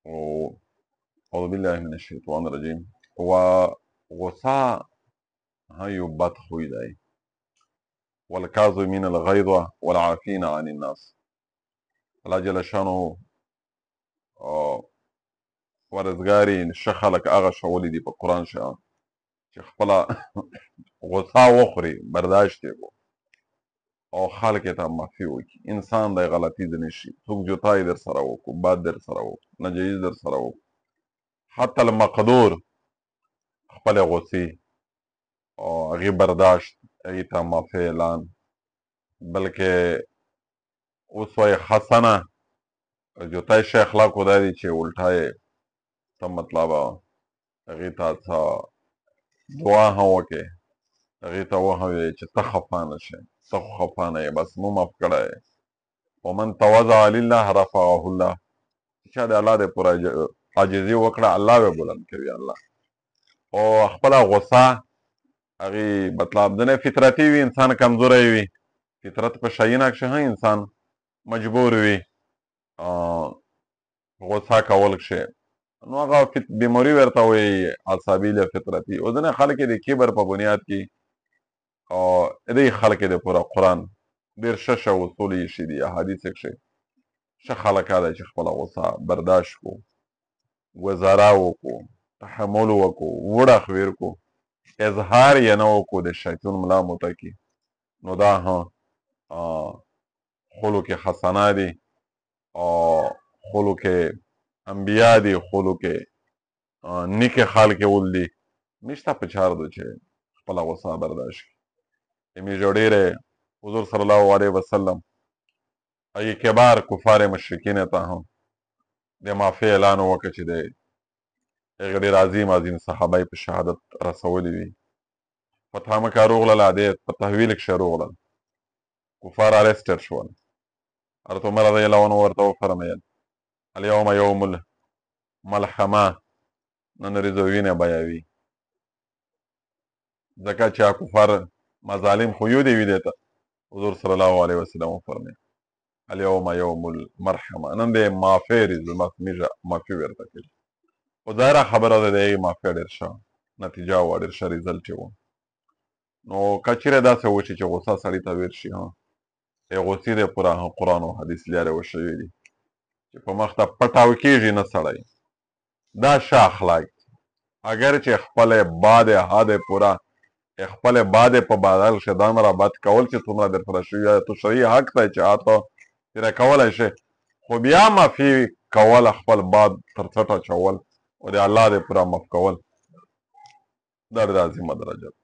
أعوذ بالله من الشيطان الرجيم. وغصه یو بد خوی دی. والکاظمین الغیظ والعافین عن الناس. الله جل شانو ورزګاري ښه خلک هغه ښوولي دي په قرآن شاه چې خپله غصه وخوري، برداشت یې کو او خلک ته معافي وکړي. انسان دی غلطي ځینې شي، څوک جوتای در سره وکړو، بد در سره وکړو، ناجایز در سره وکړو، حتی المقدور خپلې غصې او هغې برداشت، هغې ته معافي اعلان، بلکې اوس وایي حسنه جوتای ښه اخلاقو دا دي چې الټا یې ته مطلب هغې ته څه دعا هم وکړې، هغې ته وهم ووایې چې ته خفه نه شې، ته خو خفه نه یې، بس مو معاف کړی یې. ومن تواضع لله رفعه الله. چا د الله د پوره عاجزي وکړه، الله به بلند کوي. الله او خپله غصه هغې مطلب ځینې فطرتي وي، انسان کمزوری وي، فطرت په شیانو کښې هم انسان مجبور وي غصه کول کښې، نو هغه بیماري ورته وایي عصبي یا فطرتي. او ځینې خلک یې د کبر په بنیاد کې او دې خلک یې د پوره قرآن ډېر ښه ښه اصول یې ایښي دي احادیث کښې. ښه خلک هغه دی چې خپله غصه برداشت کړو، ګزاره وکړو، تحمل وکړو، وړه خویر کړو، اظهار یې نه وکړو د شیطان ملا متکي. نو دا هم خلق حسنه دي او خلق انبیا دي، خلق نیکې خلک ول دي. نشته په چار دو چې خپله غصه برداشت کړي. زموږ ډېرې حضور صلی الله علیه وسلم هغې کبار کفار مشرکین ته هم د معافي اعلان وکړه چې دی هغې ډېر عظیم صحابه یې په شهادت رسولي وي. فتح مکه روغلله، دی په تحویل کښې روغلل، کفار ارسټډ شول. حضرت عمر رضی الله عنه ورته وفرمیل الیوم یوم الملحمه، نن ورځ وینه بیاوي، ځکه چې کفار مظالم خو یو دي وي دی ته. حضور صلی الله علیه وسلم وفرمیل الیوم یوم المرحمه، نن دی معافی ورځ، معافي ورته کوي. خو ظاهره خبره ده د هغې معافي ډېر ښه نتیجه وه، ډېر ښه ریزلټ یې و. نو که چیرې داسې وشي چې غصه سړي ته ویر شي، غصې د پوره قرآن او حدیث لارې وشوي دي چې په مخ ته پټاو کېږي نه سړی، دا ښه اخلاق دي. اگر چې خپل باد حد پوره خپل باد په بدل کښې دومره بد کول چې څومره در سره شوي، تو شرعي حق دی چې هغه تېره کولی شي، خو بیا معافي کول، خپل باد تر څټ اچول او د الله د پوره معاف کول، دا ډېره عظیمه درجه ده.